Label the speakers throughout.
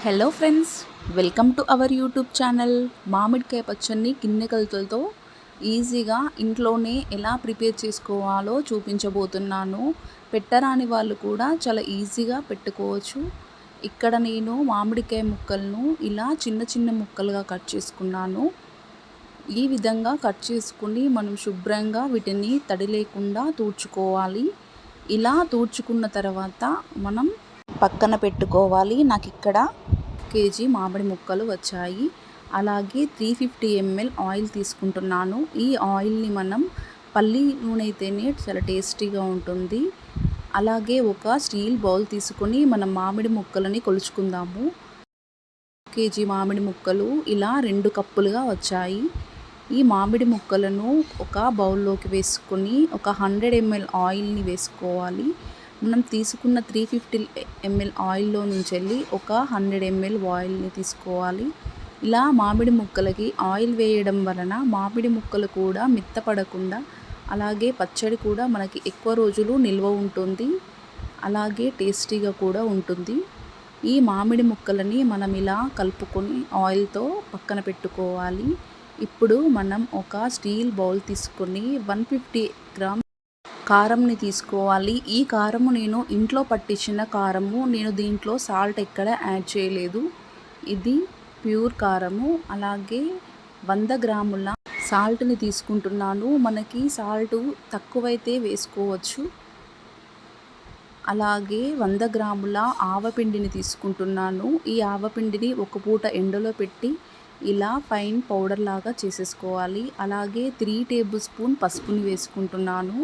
Speaker 1: Hello friends, welcome to our YouTube channel. మామిడికాయ పచ్చడిని గిన్నె కొలతలతో ఈజీగా ఇంట్లోనే ఎలా ప్రిపేర్ చేసుకోవాలో చూపించబోతున్నాను. పెట్టరాని వాళ్ళు కూడా చాలా ఈజీగా పెట్టుకోవచ్చు. ఇక్కడ నేను మామిడికాయ ముక్కలను ఇలా చిన్న చిన్న ముక్కలుగా కట్ చేసుకున్నాను. ఈ విధంగా కట్ చేసుకుని మనం శుభ్రంగా వీటిని తడి లేకుండా తూడ్చుకోవాలి. ఇలా తూడ్చుకున్న తర్వాత మనం పక్కన పెట్టుకోవాలి. నాకు ఇక్కడ కేజీ మామిడి ముక్కలు వచ్చాయి. అలాగే 350 ml ఆయిల్ తీసుకుంటున్నాను. ఈ ఆయిల్ని మనం పల్లి నూనె అయితేనే చాలా టేస్టీగా ఉంటుంది. అలాగే ఒక స్టీల్ బౌల్ తీసుకొని మనం మామిడి ముక్కలని కొలుచుకుందాము. కేజీ మామిడి ముక్కలు ఇలా 2 కప్పులుగా వచ్చాయి. ఈ మామిడి ముక్కలను ఒక బౌల్లోకి వేసుకొని ఒక 100 ml ఆయిల్ని వేసుకోవాలి. మనం తీసుకున్న 350 ml ఆయిల్లో నుంచి వెళ్ళి ఒక 100 ml ఆయిల్ని తీసుకోవాలి. ఇలా మామిడి ముక్కలకి ఆయిల్ వేయడం వలన మామిడి ముక్కలు కూడా మెత్తపడకుండా, అలాగే పచ్చడి కూడా మనకి ఎక్కువ రోజులు నిల్వ ఉంటుంది. అలాగే టేస్టీగా కూడా ఉంటుంది. ఈ మామిడి ముక్కలని మనం ఇలా కలుపుకొని ఆయిల్తో పక్కన పెట్టుకోవాలి. ఇప్పుడు మనం ఒక స్టీల్ బౌల్ తీసుకొని 150 గ్రామ్ కారంని తీసుకోవాలి. ఈ కారము నేను ఇంట్లో పట్టించిన కారము. నేను దీంట్లో సాల్ట్ ఎక్కడ యాడ్ చేయలేదు. ఇది ప్యూర్ కారము. అలాగే 100 గ్రాముల సాల్ట్ని తీసుకుంటున్నాను. మనకి సాల్ట్ తక్కువైతే వేసుకోవచ్చు. అలాగే 100 గ్రాముల ఆవపిండిని తీసుకుంటున్నాను. ఈ ఆవపిండిని ఒక పూట ఎండలో పెట్టి ఇలా ఫైన్ పౌడర్ లాగా చేసేసుకోవాలి. అలాగే 3 టేబుల్ స్పూన్ పసుపుని వేసుకుంటున్నాను.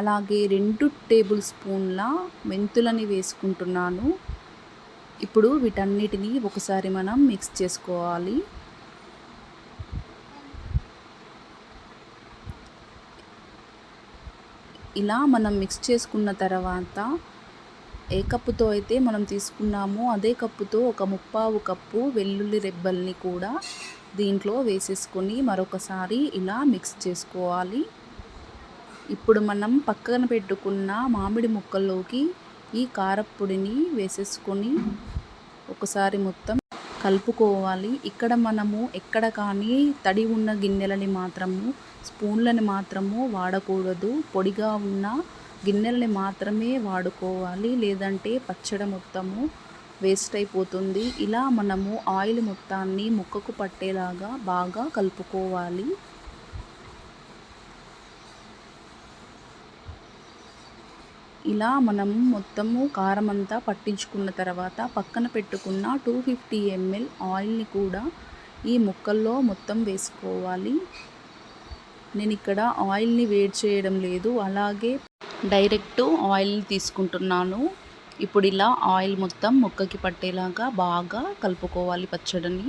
Speaker 1: అలాగే 2 టేబుల్ స్పూన్ల మెంతులని వేసుకుంటున్నాను. ఇప్పుడు వీటన్నిటిని ఒకసారి మనం మిక్స్ చేసుకోవాలి. ఇలా మనం మిక్స్ చేసుకున్న తర్వాత ఏ కప్పుతో అయితే మనం తీసుకున్నామో అదే కప్పుతో ఒక 1/4 కప్పు వెల్లుల్లి రెబ్బల్ని కూడా దీంట్లో వేసేసుకొని మరొకసారి ఇలా మిక్స్ చేసుకోవాలి. ఇప్పుడు మనం పక్కన పెట్టుకున్న మామిడి ముక్కల్లోకి ఈ కారప్పొడిని వేసేసుకొని ఒకసారి మొత్తం కలుపుకోవాలి. ఇక్కడ మనము ఎక్కడ కానీ తడి ఉన్న గిన్నెలని మాత్రము, స్పూన్లని మాత్రము వాడకూడదు. పొడిగా ఉన్న గిన్నెలని మాత్రమే వాడుకోవాలి, లేదంటే పచ్చడి మొత్తము వేస్ట్ అయిపోతుంది. ఇలా మనము ఆయిల్ మొత్తాన్ని ముక్కకు పట్టేలాగా బాగా కలుపుకోవాలి. ఇలా మనం మొత్తము కారం అంతా పట్టించుకున్న తర్వాత పక్కన పెట్టుకున్న 250 ml ఆయిల్ని కూడా ఈ ముక్కల్లో మొత్తం వేసుకోవాలి. నేను ఇక్కడ ఆయిల్ని వేడి చేయడం లేదు, అలాగే డైరెక్ట్ ఆయిల్ని తీసుకుంటున్నాను. ఇప్పుడు ఇలా ఆయిల్ మొత్తం ముక్కకి పట్టేలాగా బాగా కలుపుకోవాలి పచ్చడిని.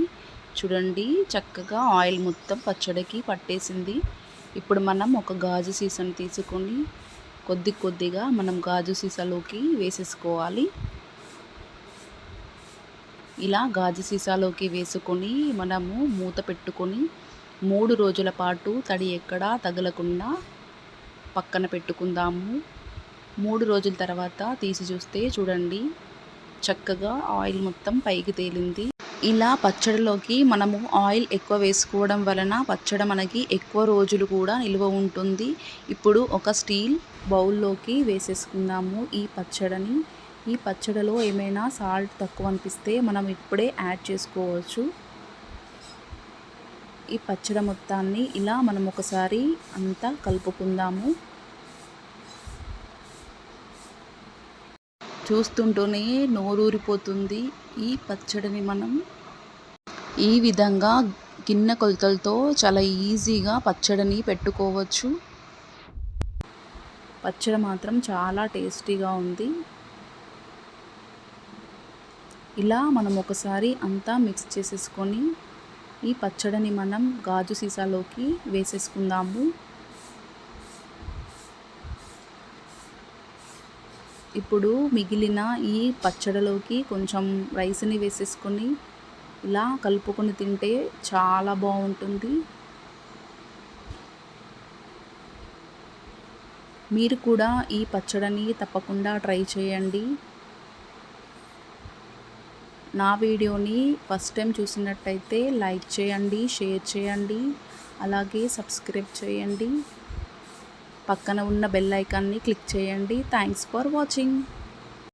Speaker 1: చూడండి, చక్కగా ఆయిల్ మొత్తం పచ్చడికి పట్టేసింది. ఇప్పుడు మనం ఒక గాజు సీసాని తీసుకొని కొద్దిగా మనం గాజు సీసాలోకి వేసేసుకోవాలి. ఇలా గాజు సీసాలోకి వేసుకొని మనము మూత పెట్టుకొని 3 రోజుల పాటు తడి ఎక్కడా తగలకుండా పక్కన పెట్టుకుందాము. 3 రోజుల తర్వాత తీసి చూస్తే చూడండి, చక్కగా ఆయిల్ మొత్తం పైకి తేలింది. ఇలా పచ్చడిలోకి మనము ఆయిల్ ఎక్కువ వేసుకోవడం వలన పచ్చడి మనకి ఎక్కువ రోజులు కూడా నిల్వ ఉంటుంది. ఇప్పుడు ఒక స్టీల్ బౌల్లోకి వేసేసుకుందాము ఈ పచ్చడిని. ఈ పచ్చడిలో ఏమైనా సాల్ట్ తక్కువ అనిపిస్తే మనం ఇప్పుడే యాడ్ చేసుకోవచ్చు. ఈ పచ్చడి మొత్తాన్ని ఇలా మనం ఒకసారి అంతా కలుపుకుందాము. చూస్తుంటూనే నోరూరిపోతుంది. ఈ పచ్చడిని మనం ఈ విధంగా గిన్నె కొలతలతో చాలా ఈజీగా పచ్చడిని పెట్టుకోవచ్చు. పచ్చడి మాత్రం చాలా టేస్టీగా ఉంది. ఇలా మనం ఒకసారి అంతా మిక్స్ చేసేసుకొని ఈ పచ్చడిని మనం గాజు సీసాలోకి వేసేసుకుందాము. ఇప్పుడు మిగిలిన ఈ పచ్చడిలోకి కొంచెం రైస్ని వేసేసుకొని ఇలా కలుపుకొని తింటే చాలా బాగుంటుంది. మీరు కూడా ఈ పచ్చడిని తప్పకుండా ట్రై చేయండి. నా వీడియోని ఫస్ట్ టైం చూసినట్టయితే లైక్ చేయండి, షేర్ చేయండి, అలాగే సబ్స్క్రైబ్ చేయండి. పక్కన ఉన్న బెల్ ఐకాన్ని క్లిక్ చేయండి. Thanks for watching.